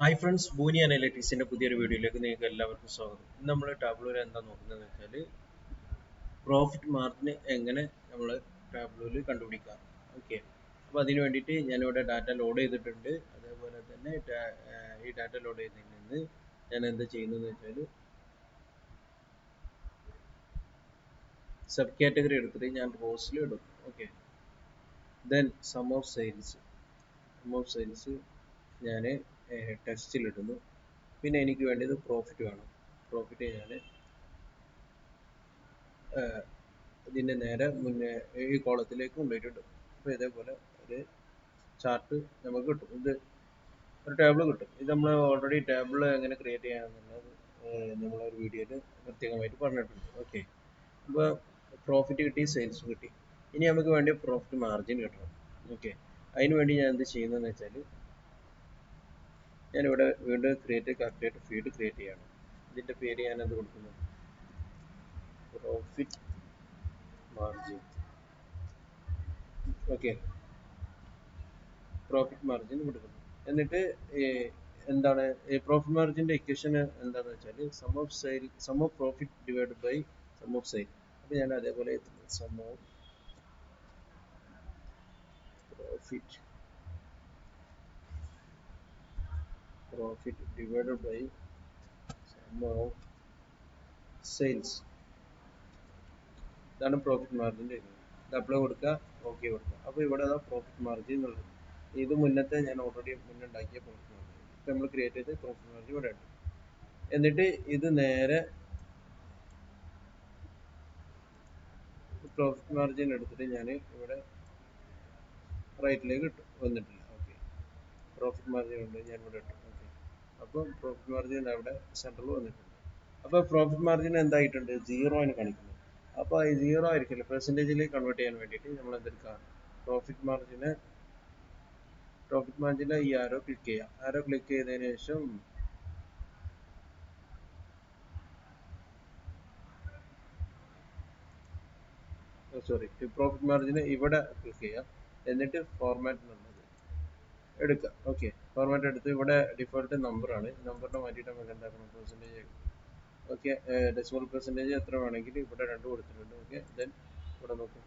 Hi friends, ബൂനി അനലിറ്റിക്സിന്റെ പുതിയൊരു വീഡിയോയിലേക്ക് നിങ്ങൾക്ക് എല്ലാവർക്കും സ്വാഗതം. ഇന്ന് നമ്മൾ ടാബ്ലൂവിൽ എന്താ നോക്കുന്നതെന്ന് വെച്ചാൽ പ്രോഫിറ്റ് മാർജിൻ എങ്ങനെ നമ്മൾ ടാബ്ലൂവിൽ കണ്ടുപിടിക്കാം. ഓക്കെ, അപ്പോൾ അതിന് വേണ്ടിയിട്ട് ഞാനിവിടെ ഡാറ്റ ലോഡ് ചെയ്തിട്ടുണ്ട്. അതേപോലെ തന്നെ ഈ ഡാറ്റ ലോഡ് ചെയ്തതിൽ നിന്ന് ഞാൻ എന്താ ചെയ്യുന്നതെന്ന് വെച്ചാൽ സബ് കാറ്റഗറി എടുത്തിട്ട് ഞാൻ റോസിൽ ഇടും. Okay, then sum of sales ഞാൻ ടെക്സ്റ്റിലിടുന്നു. പിന്നെ എനിക്ക് വേണ്ടത് പ്രോഫിറ്റ് വേണം. പ്രോഫിറ്റ് ഞാൻ ഇതിൻ്റെ നേരെ മുന്നേ ഈ കോളത്തിലേക്ക് കൊണ്ടുപോയിട്ടുണ്ട്. അപ്പോൾ ഇതേപോലെ ഒരു ചാർട്ട് നമുക്ക് കിട്ടും. ഇത് ഒരു ടേബിൾ കിട്ടും. ഇത് നമ്മൾ ഓൾറെഡി ടേബിൾ എങ്ങനെ ക്രിയേറ്റ് ചെയ്യാമെന്നുള്ളത് നമ്മളൊരു വീഡിയോയിൽ പ്രത്യേകമായിട്ട് പറഞ്ഞിട്ടുണ്ട്. ഓക്കെ, അപ്പോൾ പ്രോഫിറ്റ് കിട്ടി, സെയിൽസ് കിട്ടി. ഇനി നമുക്ക് വേണ്ടി പ്രോഫിറ്റ് മാർജിൻ കിട്ടണം. ഓക്കെ, അതിന് വേണ്ടി ഞാൻ എന്ത് ചെയ്യുന്നതെന്ന് വെച്ചാൽ ഞാനിവിടെ വീണ്ടും കാൽക്കുലേറ്റർ ഫീൽഡ് ക്രിയേറ്റ് ചെയ്യണം. ഇതിൻ്റെ പേര് ഞാൻ എന്ത് കൊടുക്കുന്നു? Profit margin. Okay, profit margin കൊടുക്കുന്നു. എന്നിട്ട് എന്താണ് ഈ പ്രോഫിറ്റ് മാർജിൻ്റെ ഇക്വേഷൻ എന്താണെന്ന് വെച്ചാൽ sum of profit divide by sum of sale. അപ്പോൾ ഞാൻ അതേപോലെ sum of profit divide by sum of sales. ഇതാണ് പ്രോഫിറ്റ് മാർജിൻ്റെ ഇത്. അപ്ലൈ കൊടുക്കുക, ഓക്കെ കൊടുക്കുക. അപ്പോൾ ഇവിടെ പ്രോഫിറ്റ് മാർജിൻ ഉള്ളത്. ഇത് മുന്നത്തെ ഞാൻ ഓൾറെഡി മുന്നുണ്ടാക്കിയ പ്രോഫിറ്റ് മാർജിൻ. ഇപ്പം നമ്മൾ ക്രിയേറ്റ് ചെയ്ത് പ്രോഫിറ്റ് മാർജിൻ ഇവിടെ ഉണ്ട്. എന്നിട്ട് ഇത് നേരെ പ്രോഫിറ്റ് മാർജിൻ എടുത്തിട്ട് ഞാൻ ഇവിടെ റൈറ്റിലേക്ക് വന്നിട്ടില്ല. ഓക്കെ, പ്രോഫിറ്റ് മാർജിൻ ഉണ്ട്, ഞാൻ ഇവിടെ ഇട്ടു. ഓക്കെ, അപ്പോൾ പ്രോഫിറ്റ് മാർജിൻ അവിടെ സെൻട്രൽ വന്നിട്ടുണ്ട്. അപ്പോൾ പ്രോഫിറ്റ് മാർജിൻ എന്തായിട്ടുണ്ട്? 0 ആണ് കാണിക്കുന്നത്. അപ്പോൾ ഈ 0 ആയിരിക്കില്ല, പെർസെൻറ്റേജിലേക്ക് കൺവേർട്ട് ചെയ്യാൻ വേണ്ടിയിട്ട് നമ്മൾ എന്തെടുക്കാം? പ്രോഫിറ്റ് മാർജിനെ ഈ ആരോ ക്ലിക്ക് ചെയ്യാം. ആരോ ക്ലിക്ക് ചെയ്തതിന് ശേഷം പ്രോഫിറ്റ് മാർജിന് ഇവിടെ ക്ലിക്ക് ചെയ്യാം. എന്നിട്ട് ഫോർമാറ്റ് എന്നുള്ളത് എടുക്കുക. ഓക്കെ, ഫോർമാറ്റ് എടുത്ത് ഇവിടെ ഡിഫോൾട്ട് നമ്പറാണ്. നമ്പറിനെ മാറ്റിയിട്ട് നമുക്ക് എന്താക്കണം? പെർസെൻറ്റേജ്. ഓക്കെ, ഡെസിമൽ പെർസെൻറ്റേജ് എത്ര വേണമെങ്കിൽ ഇവിടെ 2 കൊടുത്തിട്ടുണ്ട്. ഓക്കെ, ദെൻ ഇവിടെ നോക്കും,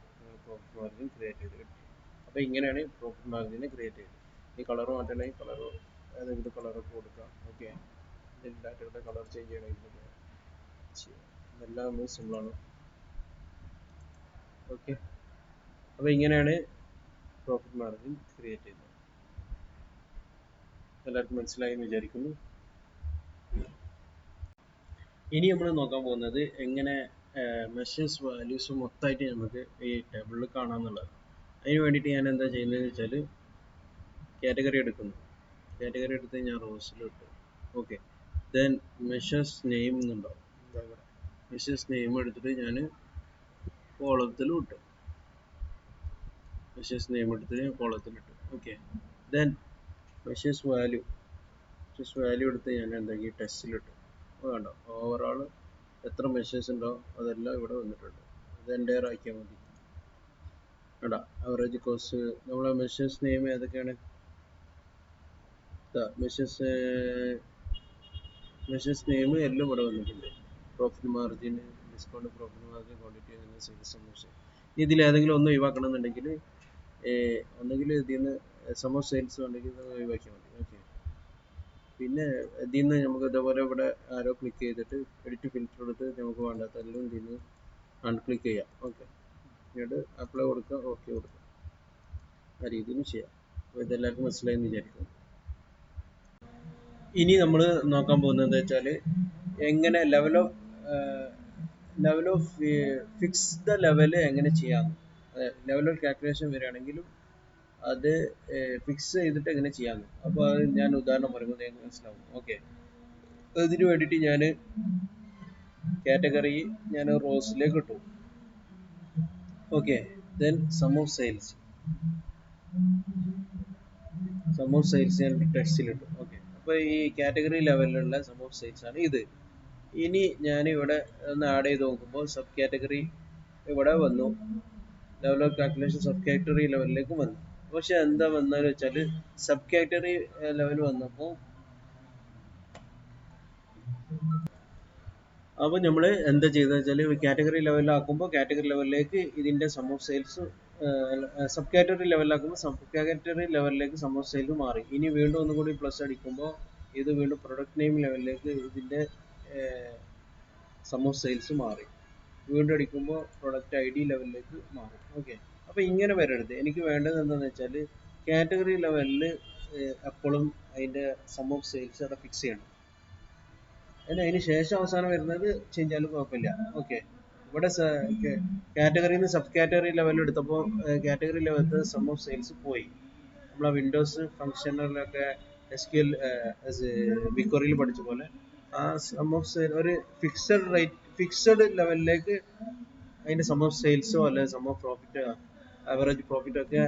പ്രോഫിറ്റ് മാർജിൻ ക്രിയേറ്റ് ചെയ്ത് കിട്ടും. അപ്പോൾ ഇങ്ങനെയാണ് പ്രോഫിറ്റ് മാർജിനെ ക്രിയേറ്റ് ചെയ്തത്. ഈ കളർ മാറ്റണമെങ്കിൽ കളർ ഏതെങ്കിലും കളറൊക്കെ കൊടുക്കാം. ഓക്കെ, ഡാറ്റയുടെ കളർ ചേഞ്ച് ചെയ്യണമെങ്കിൽ ഇതെല്ലാം നമ്മൾ സിമ്പിളാണ്. ഓക്കെ, അപ്പോൾ ഇങ്ങനെയാണ് പ്രോഫിറ്റ് മാർജിൻ ക്രിയേറ്റ് ചെയ്യുന്നത്. എല്ലാവർക്കും മനസ്സിലായി എന്ന് വിചാരിക്കുന്നു. ഇനി നമ്മൾ നോക്കാൻ പോകുന്നത് എങ്ങനെ മെഷേഴ്സ് വാല്യൂസ് മൊത്തമായിട്ട് നമുക്ക് ഈ ടേബിളിൽ കാണാമെന്നുള്ളത്. അതിന് വേണ്ടിയിട്ട് ഞാൻ എന്താ ചെയ്യുന്നതെന്ന് വെച്ചാൽ കാറ്റഗറി എടുക്കുന്നു. കാറ്റഗറി എടുത്ത് ഞാൻ റോസിലിട്ടു. ഓക്കെ, ദെൻ മെഷേഴ്സ് നെയിം എന്നുണ്ടാവും. എന്താ ഇവിടെ മെഷേഴ്സ് നെയിം എടുത്തിട്ട് ഞാൻ കോളത്തിൽ ഇട്ടു. മെഷേഴ്സ് നെയിം എടുത്തിട്ട് ഞാൻ കോളത്തിലിട്ടു. ഓക്കെ, ദെൻ മെഷേഴ്സ് വാല്യൂ എടുത്ത് ഞാൻ എന്താക്കി ടെസ്റ്റിലിട്ടു. വേണ്ട, ഓവറോൾ എത്ര മെഷേഴ്സ് ഉണ്ടോ അതെല്ലാം ഇവിടെ വന്നിട്ടുണ്ട്. അത് എൻ്റെയർ ആക്കിയാൽ മതി. വേണ്ട, അവറേജ് കോസ്റ്റ് നമ്മളെ മെഷേഴ്സ് നെയിം ഏതൊക്കെയാണ്? മെഷേഴ്സ് നെയിം എല്ലാം ഇവിടെ വന്നിട്ടുണ്ട്. Profit margin, discount, profit margin, quantity, അങ്ങനെ സെയിൽസ് മെഷർ. ഇതിൽ ഏതെങ്കിലും ഒന്ന് ഒഴിവാക്കണം എന്നുണ്ടെങ്കിൽ ഒന്നെങ്കിൽ ഇതിൽ നിന്ന് സം ഓഫ് സെയിൽസ് ഉണ്ടെങ്കിൽ ഇത് ഒഴിവാക്കിയാൽ മതി. ഓക്കെ, പിന്നെ ഇതിൽ നിന്ന് നമുക്ക് ഇതേപോലെ ഇവിടെ ആരോ ക്ലിക്ക് ചെയ്തിട്ട് എഡിറ്റ് ഫിൽറ്റർ എടുത്ത് നമുക്ക് വേണ്ടാത്തെല്ലാം ഇതിൽ നിന്ന് അൺക്ലിക്ക് ചെയ്യാം. ഓക്കെ, എന്നിട്ട് അപ്ലൈ കൊടുക്കുക, ഓക്കെ കൊടുക്കുക. ആ രീതിയിൽ ചെയ്യാം. അപ്പോൾ ഇതെല്ലാവർക്കും മനസ്സിലായെന്ന് വിചാരിക്കുന്നു. ഇനി നമ്മൾ നോക്കാൻ പോകുന്നത് എന്താ വെച്ചാൽ എങ്ങനെ ലെവൽ ഓഫ് ഫിക്സ്ഡ് ലെവൽ എങ്ങനെ ചെയ്യാം. ലെവൽ ഓഫ് കാൽക്കുലേഷൻ വരികയാണെങ്കിലും അത് ഫിക്സ് ചെയ്തിട്ട് എങ്ങനെ ചെയ്യാമെന്ന്. അപ്പോൾ അത് ഞാൻ ഉദാഹരണം പറയുമ്പോൾ നിങ്ങൾക്ക് മനസ്സിലാവും. ഓക്കെ, ഇതിന് വേണ്ടിയിട്ട് ഞാൻ കാറ്റഗറി ഞാൻ റോസിലേക്ക് ഇട്ടു. Okay, then sum of sales ഞാൻ ടെക്സ്റ്റിലിട്ടു. ഓക്കെ, അപ്പോൾ ഈ കാറ്റഗറി ലെവലിലുള്ള സം ഓഫ് സെയിൽസ് ആണ് ഇത്. ഇനി ഞാൻ ഇവിടെ ഒന്ന് ആഡ് ചെയ്ത് നോക്കുമ്പോൾ സബ് കാറ്റഗറി ഇവിടെ വന്നു. Level of calculation sub category ലെവലിലേക്ക് വന്നു. പക്ഷെ എന്താ വന്നതെന്ന് വെച്ചാൽ സബ് കാറ്റഗറി ലെവൽ വന്നപ്പോൾ അപ്പോൾ നമ്മൾ എന്താ ചെയ്തതെന്ന് വെച്ചാൽ കാറ്റഗറി ലെവലിലാക്കുമ്പോൾ കാറ്റഗറി ലെവലിലേക്ക് ഇതിൻ്റെ sum of sales, sub category ലെവലിലാക്കുമ്പോൾ സബ് കാറ്റഗറി ലെവലിലേക്ക് സം ഓഫ് സെയിൽസ് മാറി. ഇനി വീണ്ടും ഒന്നും കൂടി പ്ലസ് അടിക്കുമ്പോൾ ഇത് വീണ്ടും പ്രൊഡക്റ്റ് നെയിം ലെവലിലേക്ക് ഇതിൻ്റെ സം ഓഫ് സെയിൽസ് മാറി. വീണ്ടും അടിക്കുമ്പോൾ പ്രൊഡക്റ്റ് ഐ ഡി ലെവലിലേക്ക് മാറും. ഓക്കെ, അപ്പോൾ ഇങ്ങനെ വരരുത്. എനിക്ക് വേണ്ടത് എന്താണെന്ന് വെച്ചാൽ കാറ്റഗറി ലെവലിൽ എപ്പോഴും അതിൻ്റെ സം ഓഫ് സെയിൽസ് അവിടെ ഫിക്സ് ചെയ്യണം. അതിന് ശേഷം അവസാനം വരുന്നത് ചെയ്താലും കുഴപ്പമില്ല. ഓക്കെ, ഇവിടെ കാറ്റഗറിയിൽ നിന്ന് സബ് കാറ്റഗറി ലെവലിൽ എടുത്തപ്പോൾ കാറ്റഗറി ലെവലിൽ സം ഓഫ് സെയിൽസ് പോയി. നമ്മളെ വിൻഡോസ് ഫംഗ്ഷനിലൊക്കെ SQL ബിക്വറിയിൽ പഠിച്ച പോലെ ആ സം ഓഫ് സെയിൽ ഒരു ഫിക്സഡ് ലെവലിലേക്ക് അതിൻ്റെ സം ഓഫ് സെയിൽസോ അല്ലെങ്കിൽ sum of profit, average profit ഒക്കെ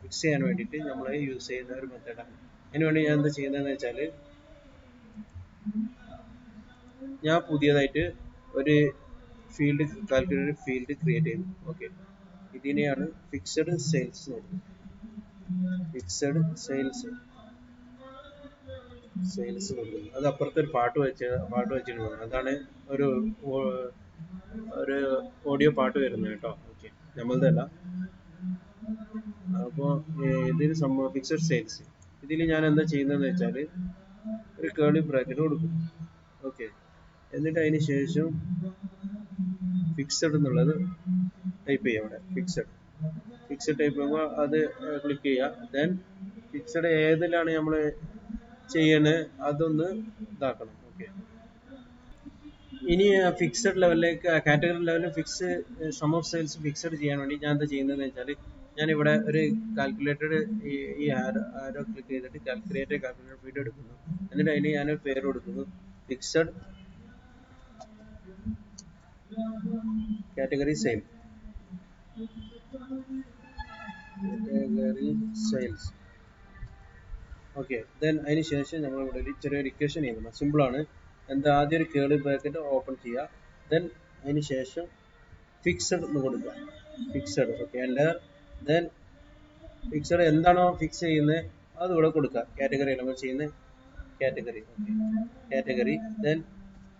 ഫിക്സ് ചെയ്യാൻ വേണ്ടിയിട്ട് നമ്മൾ യൂസ് ചെയ്യുന്ന ഒരു മെത്തേഡാണ്. അതിന് വേണ്ടി ഞാൻ എന്താ ചെയ്യുന്നതെന്ന് വെച്ചാൽ ഞാൻ പുതിയതായിട്ട് ഒരു കാൽക്കുലേറ്റർ ഫീൽഡ് ക്രിയേറ്റ് ചെയ്തു. ഓക്കെ, ഇതിനെയാണ് ഫിക്സഡ് സെയിൽസ് എന്ന് പറയുന്നത്. ഫിക്സഡ് സെയിൽസ് കൊടുക്കുന്നത്. അത് അപ്പുറത്തെ ഒരു പാട്ട് വെച്ചിട്ട് അതാണ് ഒരു ഓഡിയോ പാട്ട് വരുന്നത് കേട്ടോ. ഓക്കെ, നമ്മളതല്ല. അപ്പോൾ ഇതിന് സംഭവം ഫിക്സഡ് സെയിൽസ്. ഇതിൽ ഞാൻ എന്താ ചെയ്യുന്നതെന്ന് വെച്ചാൽ ഒരു കേർലി ബ്രാക്കറ്റ് കൊടുക്കും. ഓക്കെ, എന്നിട്ട് അതിന് ശേഷം ഫിക്സഡ് എന്നുള്ളത് ടൈപ്പ് ചെയ്യാം. ഇവിടെ ഫിക്സഡ് ടൈപ്പ് ചെയ്യുമ്പോൾ അത് ക്ലിക്ക് ചെയ്യുക. ദെൻ ഫിക്സഡ് ഏതിലാണ് നമ്മൾ ചെയ്യണത് അതൊന്ന് ഇതാക്കണം. ഓക്കെ, ഇനി ഫിക്സഡ് ലെവലിലേക്ക് കാറ്റഗറി ലെവലിൽ സം ഓഫ് സെയിൽസ് ഫിക്സഡ് ചെയ്യാൻ വേണ്ടി ഞാൻ എന്താ ചെയ്യുന്നതെന്ന് വെച്ചാൽ ഞാനിവിടെ ഒരു കാൽക്കുലേറ്റഡ് ഈ ആരോ ക്ലിക്ക് ചെയ്തിട്ട് കാൽക്കുലേറ്റർ ഫീൽഡ് എടുക്കുന്നു. എന്നിട്ട് അതിന് ഞാനൊരു പേര് കൊടുക്കുന്നു, fixed category sales. Okay, then അതിന് ശേഷം നമ്മൾ ഇവിടെ ഒരു ചെറിയൊരു ഇക്വേഷൻ എഴുതണം. സിമ്പിളാണ്. എന്താ, ആദ്യം ഒരു കേർലി ബ്രാക്കറ്റ് ഓപ്പൺ ചെയ്യുക. ദെൻ അതിന് ശേഷം ഫിക്സഡ് എന്ന് കൊടുക്കുക. ഫിക്സഡ്. ഓക്കെ, ദെൻ ഫിക്സഡ് എന്താണോ ഫിക്സ് ചെയ്യുന്നത് അത് ഇവിടെ കൊടുക്കുക. കാറ്റഗറി നമ്മൾ ചെയ്യുന്ന കാറ്റഗറി. ദെൻ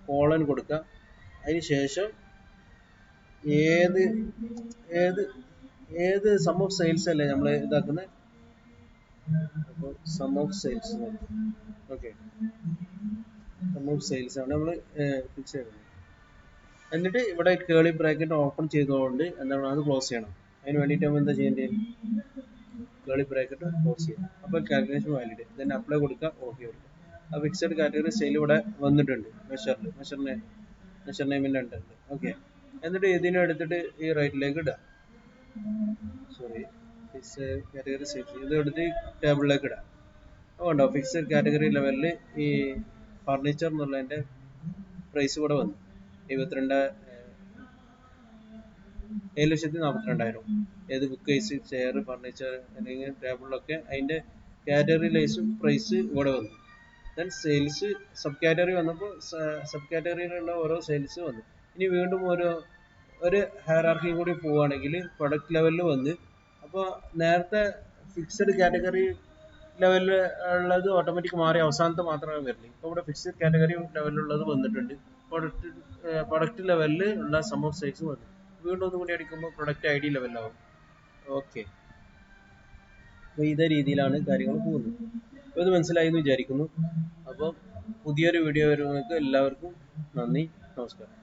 കോളൻ കൊടുക്കുക. അതിന് ശേഷം ഏത് സം ഓഫ് സെയിൽസ് അല്ലേ നമ്മൾ ഇതാക്കുന്നത്. അപ്പോൾ sum of sales. Okay, sum of sales ആണ് നമ്മൾ ഫിക്സ് ചെയ്യുന്നത്. എന്നിട്ട് ഇവിടെ കേർലി ബ്രാക്കറ്റ് ഓപ്പൺ ചെയ്തുകൊണ്ട് എന്താണ് അത് ക്ലോസ് ചെയ്യണം. അതിന് വേണ്ടിയിട്ട് നമ്മൾ എന്താ ചെയ്യേണ്ടത്, കേർലി ബ്രാക്കറ്റ് ക്ലോസ് ചെയ്യണം. അപ്പോൾ കാൽക്കുലേഷൻ വാലിഡ്. ദെൻ അപ്ലൈ കൊടുക്കുക, ഓക്കെ കൊടുക്കുക. ആ ഫിക്സഡ് കാറ്റഗറി സെയിൽ ഇവിടെ വന്നിട്ടുണ്ട്. മെഷർ നെയിമിൻ്റെ ഉണ്ട്. ഓക്കെ, എന്നിട്ട് ഇതിനെ എടുത്തിട്ട് ഈ റൈറ്റിലേക്ക് ഇടുക. ഫിക്സഡ് കാറ്റഗറി സെയിൽസ് ഇത് എടുത്ത് ടേബിളിലേക്ക് ഇടാം. അതുകൊണ്ടോ ഫിക്സഡ് കാറ്റഗറി ലെവലിൽ ഈ ഫർണിച്ചർ എന്നുള്ളതിൻ്റെ പ്രൈസ് കൂടെ വന്നു 7,42,000. ഏത് ബുക്ക് കേസ്, ചെയർ, ഫർണിച്ചർ അല്ലെങ്കിൽ ടേബിളിലൊക്കെ അതിൻ്റെ കാറ്റഗറി പ്രൈസ് ഇവിടെ വന്നു. ദെൻ സെയിൽസ് സബ് കാറ്റഗറി വന്നപ്പോൾ സബ് കാറ്റഗറിയിലുള്ള ഓരോ സെയിൽസ് വന്നു. ഇനി വീണ്ടും ഒരു ഹയറാർക്കി കൂടി പോവുകയാണെങ്കിൽ പ്രൊഡക്റ്റ് ലെവലിൽ വന്ന്, അപ്പോൾ നേരത്തെ ഫിക്സഡ് കാറ്റഗറി ലെവലിൽ ഉള്ളത് ഓട്ടോമാറ്റിക് മാറി അവസാനത്തെ മാത്രമേ വരുള്ളൂ. ഇപ്പോൾ ഇവിടെ ഫിക്സഡ് കാറ്റഗറി ലെവലിലുള്ളത് വന്നിട്ടുണ്ട്. പ്രൊഡക്റ്റ് ലെവലിൽ ഉള്ള സം ഓഫ് സെയിൽസ് വന്നു. വീണ്ടും ഒന്നും കൂടി അടിക്കുമ്പോൾ പ്രൊഡക്റ്റ് ഐ ഡി ലെവലിലാവും. ഓക്കെ, അപ്പോൾ ഇതേ രീതിയിലാണ് കാര്യങ്ങൾ പോകുന്നത്. അപ്പോൾ ഇത് മനസ്സിലായി എന്ന് വിചാരിക്കുന്നു. അപ്പോൾ പുതിയൊരു വീഡിയോ വരുന്നവർക്ക് എല്ലാവർക്കും നന്ദി, നമസ്കാരം.